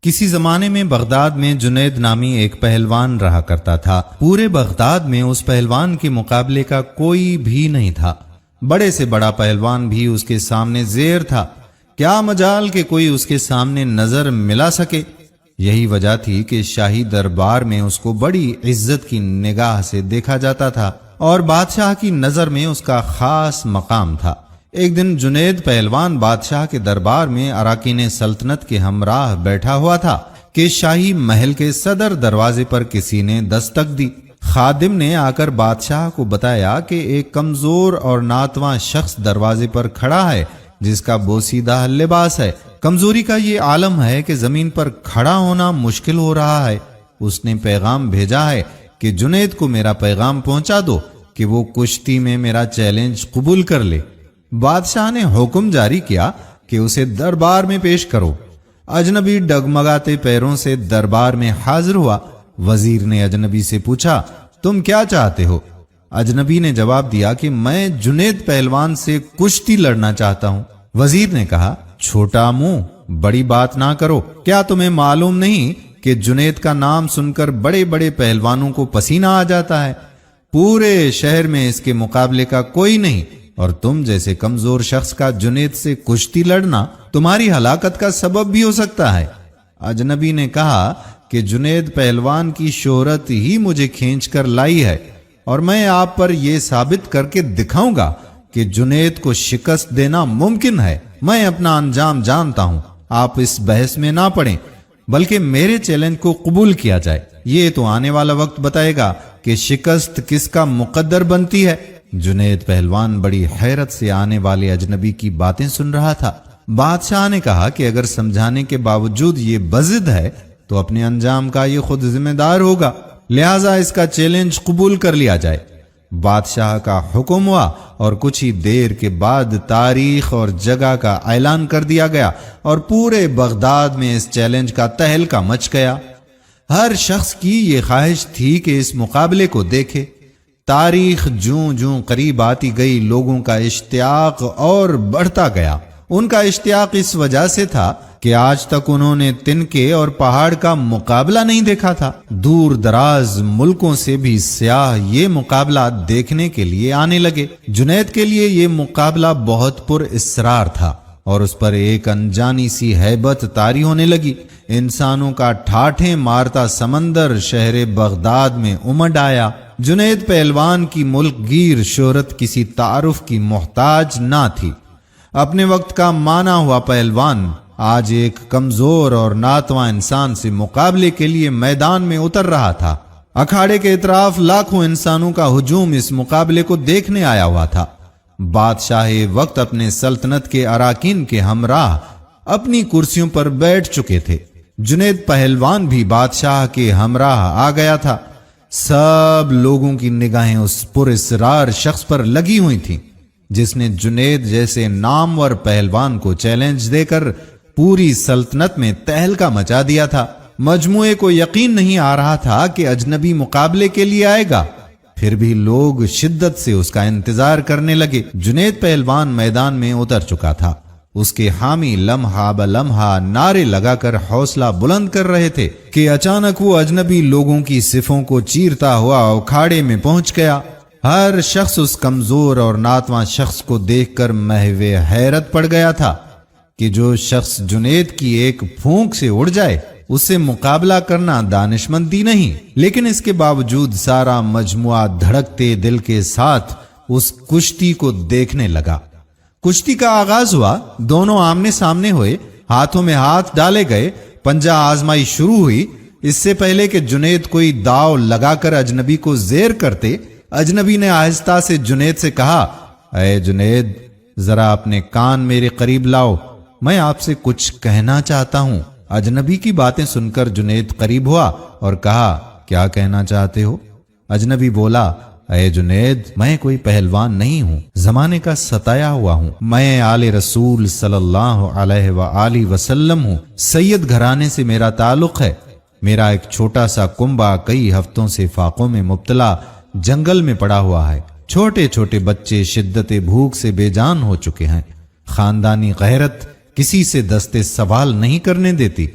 کسی زمانے میں بغداد میں جنید نامی ایک پہلوان رہا کرتا تھا۔ پورے بغداد میں اس پہلوان کے مقابلے کا کوئی بھی نہیں تھا۔ بڑے سے بڑا پہلوان بھی اس کے سامنے زیر تھا۔ کیا مجال کہ کوئی اس کے سامنے نظر ملا سکے۔ یہی وجہ تھی کہ شاہی دربار میں اس کو بڑی عزت کی نگاہ سے دیکھا جاتا تھا اور بادشاہ کی نظر میں اس کا خاص مقام تھا۔ ایک دن جنید پہلوان بادشاہ کے دربار میں اراکین سلطنت کے ہمراہ بیٹھا ہوا تھا کہ شاہی محل کے صدر دروازے پر کسی نے دستک دی۔ خادم نے آ کر بادشاہ کو بتایا کہ ایک کمزور اور ناتواں شخص دروازے پر کھڑا ہے جس کا بوسیدہ لباس ہے۔ کمزوری کا یہ عالم ہے کہ زمین پر کھڑا ہونا مشکل ہو رہا ہے۔ اس نے پیغام بھیجا ہے کہ جنید کو میرا پیغام پہنچا دو کہ وہ کشتی میں میرا چیلنج قبول کر لے۔ بادشاہ نے حکم جاری کیا کہ اسے دربار میں پیش کرو۔ اجنبی ڈگمگاتے پیروں سے دربار میں حاضر ہوا۔ وزیر نے اجنبی سے پوچھا، تم کیا چاہتے ہو؟ اجنبی نے جواب دیا کہ میں جنید پہلوان سے کشتی لڑنا چاہتا ہوں۔ وزیر نے کہا، چھوٹا منہ، بڑی بات نہ کرو۔ کیا تمہیں معلوم نہیں کہ جنید کا نام سن کر بڑے بڑے پہلوانوں کو پسینہ آ جاتا ہے؟ پورے شہر میں اس کے مقابلے کا کوئی نہیں، اور تم جیسے کمزور شخص کا جنید سے کشتی لڑنا تمہاری ہلاکت کا سبب بھی ہو سکتا ہے۔ اجنبی نے کہا کہ جنید پہلوان کی شہرت ہی مجھے کھینچ کر لائی ہے، اور میں آپ پر یہ ثابت کر کے دکھاؤں گا کہ جنید کو شکست دینا ممکن ہے۔ میں اپنا انجام جانتا ہوں، آپ اس بحث میں نہ پڑیں، بلکہ میرے چیلنج کو قبول کیا جائے۔ یہ تو آنے والا وقت بتائے گا کہ شکست کس کا مقدر بنتی ہے۔ جنید پہلوان بڑی حیرت سے آنے والے اجنبی کی باتیں سن رہا تھا۔ بادشاہ نے کہا کہ اگر سمجھانے کے باوجود یہ بضد ہے تو اپنے انجام کا یہ خود ذمہ دار ہوگا، لہٰذا اس کا چیلنج قبول کر لیا جائے۔ بادشاہ کا حکم ہوا اور کچھ ہی دیر کے بعد تاریخ اور جگہ کا اعلان کر دیا گیا، اور پورے بغداد میں اس چیلنج کا تہلکہ مچ گیا۔ ہر شخص کی یہ خواہش تھی کہ اس مقابلے کو دیکھے۔ تاریخ جوں جوں قریب آتی گئی، لوگوں کا اشتیاق اور بڑھتا گیا۔ ان کا اشتیاق اس وجہ سے تھا کہ آج تک انہوں نے تنکے اور پہاڑ کا مقابلہ نہیں دیکھا تھا۔ دور دراز ملکوں سے بھی سیاح یہ مقابلہ دیکھنے کے لیے آنے لگے۔ جنید کے لیے یہ مقابلہ بہت پر اسرار تھا اور اس پر ایک انجانی سی ہیبت طاری ہونے لگی۔ انسانوں کا ٹھاٹھیں مارتا سمندر شہر بغداد میں امڈ آیا۔ جنید پہلوان کی ملک گیر شہرت کسی تعارف کی محتاج نہ تھی۔ اپنے وقت کا مانا ہوا پہلوان آج ایک کمزور اور ناتواں انسان سے مقابلے کے لیے میدان میں اتر رہا تھا۔ اکھاڑے کے اطراف لاکھوں انسانوں کا ہجوم اس مقابلے کو دیکھنے آیا ہوا تھا۔ بادشاہ وقت اپنے سلطنت کے اراکین کے ہمراہ اپنی کرسیوں پر بیٹھ چکے تھے۔ جنید پہلوان بھی بادشاہ کے ہمراہ آ گیا تھا۔ سب لوگوں کی نگاہیں اس پر اسرار شخص پر لگی ہوئی تھیں جس نے جنید جیسے نامور پہلوان کو چیلنج دے کر پوری سلطنت میں تہلکہ مچا دیا تھا۔ مجموعے کو یقین نہیں آ رہا تھا کہ اجنبی مقابلے کے لیے آئے گا، پھر بھی لوگ شدت سے اس کا انتظار کرنے لگے۔ جنید پہلوان میدان میں اتر چکا تھا۔ اس کے حامی لمحہ بلمحہ نعرے لگا کر حوصلہ بلند کر رہے تھے کہ اچانک وہ اجنبی لوگوں کی صفوں کو چیرتا ہوا اکھاڑے میں پہنچ گیا۔ ہر شخص اس کمزور اور ناتواں شخص کو دیکھ کر محو حیرت پڑ گیا تھا کہ جو شخص جنید کی ایک پھونک سے اڑ جائے اس سے مقابلہ کرنا دانشمندی نہیں، لیکن اس کے باوجود سارا مجموعہ دھڑکتے دل کے ساتھ اس کشتی کو دیکھنے لگا۔ کشتی کا آغاز ہوا، دونوں آمنے سامنے ہوئے، ہاتھوں میں ہاتھ ڈالے گئے، پنجہ آزمائی شروع ہوئی۔ اس سے پہلے کہ جنید کوئی داؤ لگا کر اجنبی کو زیر کرتے، اجنبی نے آہستہ سے جنید سے کہا، اے جنید، ذرا اپنے کان میرے قریب لاؤ، میں آپ سے کچھ کہنا چاہتا ہوں۔ اجنبی کی باتیں سن کر جنید قریب ہوا اور کہا، کیا کہنا چاہتے ہو؟ اجنبی بولا، اے جنید، میں کوئی پہلوان نہیں ہوں، زمانے کا ستایا ہوا ہوں، میں آل رسول صلی اللہ علیہ وآلہ وسلم ہوں، سید گھرانے سے میرا تعلق ہے۔ میرا ایک چھوٹا سا کنبہ کئی ہفتوں سے فاقوں میں مبتلا جنگل میں پڑا ہوا ہے۔ چھوٹے چھوٹے بچے شدت بھوک سے بے جان ہو چکے ہیں۔ خاندانی غیرت کسی سے دستے سوال نہیں کرنے دیتی۔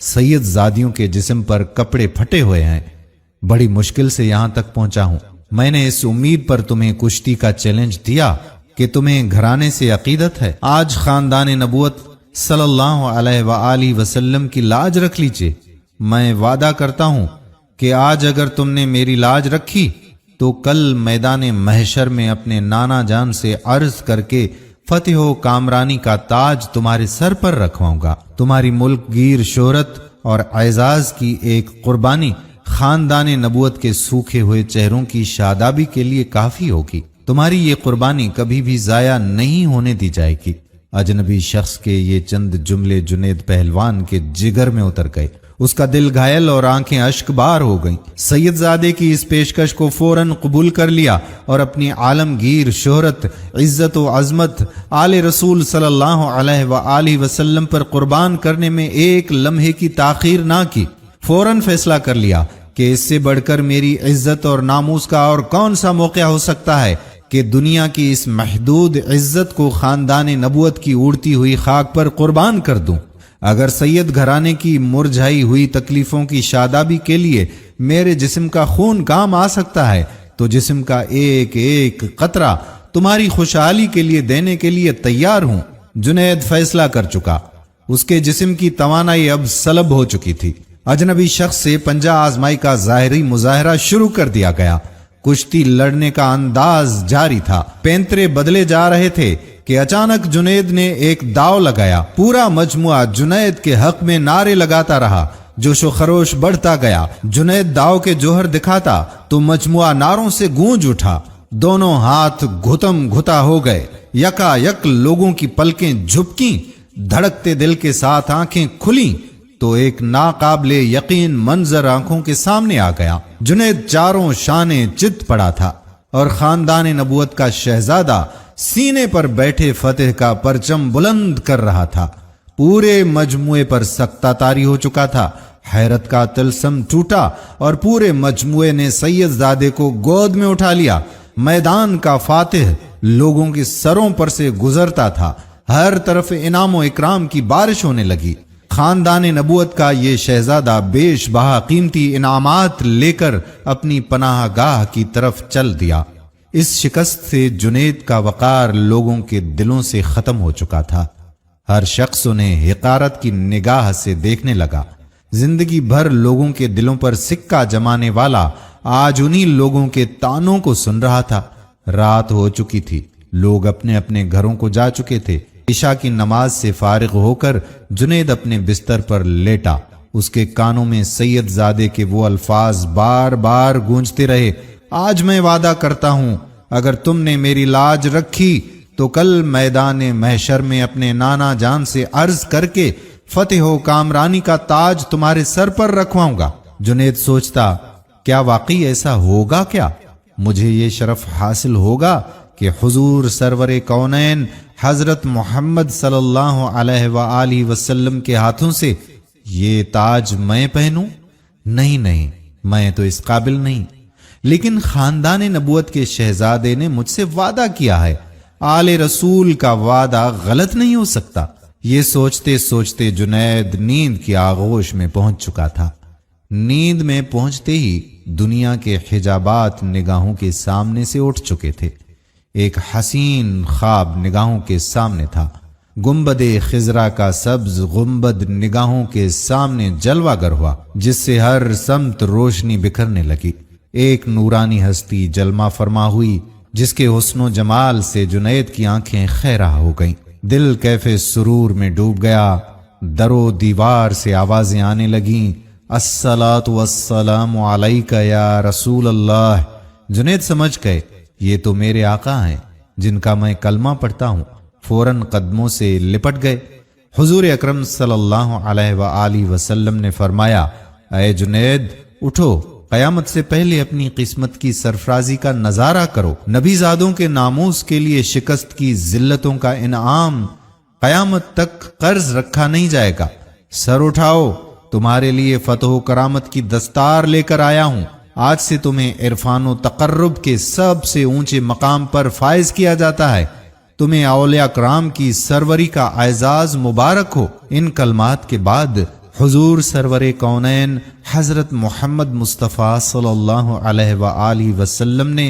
सैयद जादियों के जिस्म पर कपड़े फटे हुए हैं। बड़ी मुश्किल से यहां तक पहुंचा हूं। मैंने इस उम्मीद पर तुम्हें कुश्ती का चैलेंज दिया कि तुम्हें घराने से अकीदत है। आज खानदान नबूवत सल्लल्लाहु अलैहि वसल्लम की लाज रख लीजिए। मैं वादा करता हूं कि आज अगर तुमने मेरी लाज रखी तो कल मैदान महशर में अपने नाना जान से अर्ज करके फतेह व कामरानी का ताज तुम्हारे सर पर रखवाऊंगा। तुम्हारी मुल्क गिर शोहरत और एजाज की एक कुर्बानी खानदान नबूवत के सूखे हुए चेहरों की शादाबी के लिए काफी होगी। तुम्हारी ये कुर्बानी कभी भी जाया नहीं होने दी जाएगी। अजनबी शख्स के ये चंद जुमले जुनैद पहलवान के जिगर में उतर गए। उसका दिल घायल और आंखें अश्कबार हो गईं। सैयदजादे की इस पेशकश को फौरन कबूल कर लिया और अपनी आलमगीर शोहरत, इज्जत व अजमत आले रसूल सल्लल्लाहु अलैहि वसल्लम पर कुर्बान करने में एक लम्हे की ताखीर ना की। फौरन फैसला कर लिया कि इससे बढ़कर मेरी इज्जत और नामूस का और कौन सा मौका हो सकता है कि दुनिया की इस महदूद इज्जत को खानदान नबूवत की उड़ती हुई खाक पर कुर्बान कर दूं। अगर सैयद घराने की मुरझाई हुई तकलीफों की शादाबी के लिए मेरे जिस्म का खून काम आ सकता है तो जिस्म का एक एक कतरा तुम्हारी खुशहाली के लिए देने के लिए तैयार हूं। जुनैद फैसला कर चुका। उसके जिस्म की तवानाई अब सलब हो चुकी थी। अजनबी शख्स से पंजा आजमाई का जाहिरी मुजाहरा शुरू कर दिया गया। कुश्ती लड़ने का अंदाज जारी था। पैंतरे बदले जा रहे थे कि अचानक जुनैद ने एक दाव लगाया। पूरा मजमुआ जुनैद के हक में नारे लगाता रहा। जोशो खरोश बढ़ता गया। जुनैद दाव के जोहर दिखाता तो मजमुआ नारों से गूंज उठा। दोनों हाथ घुतम घुता हो गए। यकायक लोगों की पलकें झुपकी। धड़कते दिल के साथ आंखें खुली तो एक नाकाबिले यकीन मंजर आंखों के सामने आ गया। जुनैद चारों शाने चित पड़ा था और खानदान नबूवत का शहजादा सीने पर बैठे फतेह का परचम बुलंद कर रहा था। पूरे मजमुए पर सख्ता तारी हो चुका था। हैरत का तिलस्म टूटा और पूरे मजमुए ने सैयदजादे को गोद में उठा लिया। मैदान का फातिह लोगों के सरों पर से गुजरता था। हर तरफ इनाम व इकराम की बारिश होने लगी। खानदान नबूवत का ये शहजादा बेश बहा कीमती इनामात लेकर अपनी पनाहगाह की तरफ चल दिया। इस शिकस्त से जुनैद का वकार लोगों के दिलों से खत्म हो चुका था। हर शख्स उन्हें हिकारत की निगाह से देखने लगा। जिंदगी भर लोगों के दिलों पर सिक्का जमाने वाला आज उन्हीं लोगों के तानों को सुन रहा था। रात हो चुकी थी। लोग अपने अपने घरों को जा चुके थे। इशा की नमाज से फारिग होकर जुनैद अपने बिस्तर पर लेटा। उसके कानों में सैयदजादे के वो अल्फाज बार बार गूंजते रहे, आज मैं वादा करता हूं अगर तुमने मेरी लाज रखी तो कल मैदान महशर में अपने नाना जान से अर्ज करके फतेह व कामरानी का ताज तुम्हारे सर पर रखवाऊंगा। जुनैद सोचता, क्या वाकई ऐसा होगा? क्या मुझे ये शरफ हासिल होगा कि हुजूर सरवरे कौनैन हजरत मोहम्मद सल्लल्लाहु अलैहि वसल्लम के हाथों से ये ताज मैं पहनूं? नहीं नहीं, मैं तो इस काबिल नहीं। लेकिन खानदान नबूवत के शहजादे ने मुझसे वादा किया है। आले रसूल का वादा गलत नहीं हो सकता। ये सोचते सोचते जुनैद नींद की आगोश में पहुंच चुका था। नींद में पहुंचते ही दुनिया के हिजाबात निगाहों के सामने से उठ चुके थे। एक हसीन ख्वाब निगाहों के सामने था। गुंबदे खिजरा का सब्ज गुंबद निगाहों के सामने जलवागर हुआ, जिससे हर समत रोशनी बिखरने लगी। एक नूरानी हस्ती जलमा फरमा हुई, जिसके हुस्नो जमाल से जुनैद की आंखें खैरा हो गईं। दिल कैफे सुरूर में डूब गया। दरो दीवार से आवाजें आने लगीं, अस्सलातु वस्सलामु अलैका या रसूल अल्लाह। जुनैद समझ गए ये तो मेरे आका हैं जिनका मैं कलमा पढ़ता हूं। फौरन कदमों से लिपट गए। हुजूर अकरम सल्लल्लाहु अलैहि वसल्लम ने फरमाया, ऐ जुनैद उठो, कयामत से पहले अपनी किस्मत की सरफराजी का नजारा करो। नबीजादों के नामूस के लिए शिकस्त की जिल्लतों का इनाम कयामत तक कर्ज रखा नहीं जाएगा। सर उठाओ, तुम्हारे लिए फतह करामत की दस्तार लेकर आया हूं। आज से तुम्हें इरफान व तकर्रुब के सबसे ऊंचे मकाम पर फायज किया जाता है। तुम्हें औलिया कराम की सरवरी का एजाज मुबारक हो। इन कलमात के बाद हुजूर सरवर कौनैन हजरत मोहम्मद मुस्तफ़ा सल्लल्लाहु अलैहि वआलिहि वसल्लम ने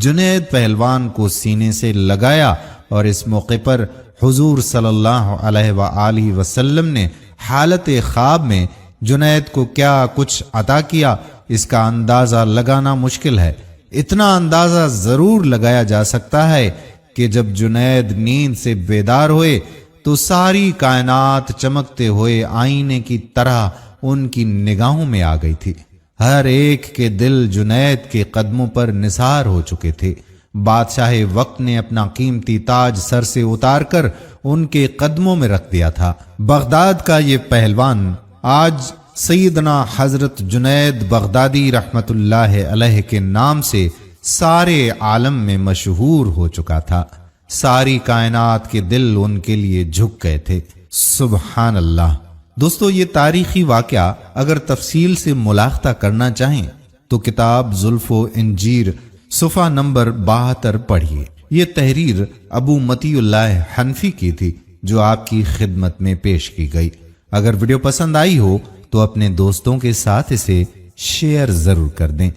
जुनैद पहलवान को सीने से लगाया और इस मौके पर हुजूर सल्लल्लाहु अलैहि वआलिहि वसल्लम ने हालत ख्वाब में जुनैद को क्या कुछ अता किया, इसका अंदाजा लगाना मुश्किल है। इतना अंदाजा जरूर लगाया जा सकता है कि जब जुनैद नींद से बेदार हुए तो सारी कायनात चमकते हुए आईने की तरह उनकी निगाहों में आ गई थी। हर एक के दिल जुनैद के कदमों पर निसार हो चुके थे। बादशाह वक्त ने अपना कीमती ताज सर से उतारकर उनके कदमों में रख दिया था। बगदाद का ये पहलवान आज सैयदना हजरत जुनैद बगदादी रहमतुल्लाह अलैह के नाम से सारे आलम में मशहूर हो चुका था। सारी कायनात के दिल उनके लिए झुक गए थे। सुबहान अल्लाह। दोस्तों, ये तारीखी वाकया अगर तफसील से मुलाहजा करना चाहें तो किताब जुल्फो इंजीर सुफ़ा नंबर 72 पढ़िए। ये तहरीर अबू मतीउल्लाह हनफी की थी जो आपकी खिदमत में पेश की गई। अगर वीडियो पसंद आई हो तो अपने दोस्तों के साथ इसे शेयर जरूर कर दें।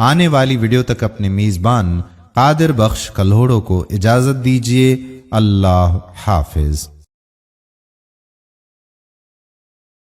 आने वाली वीडियो तक अपने मेजबान कादिर बख्श कल्होड़ो को इजाजत दीजिए। अल्लाह हाफिज।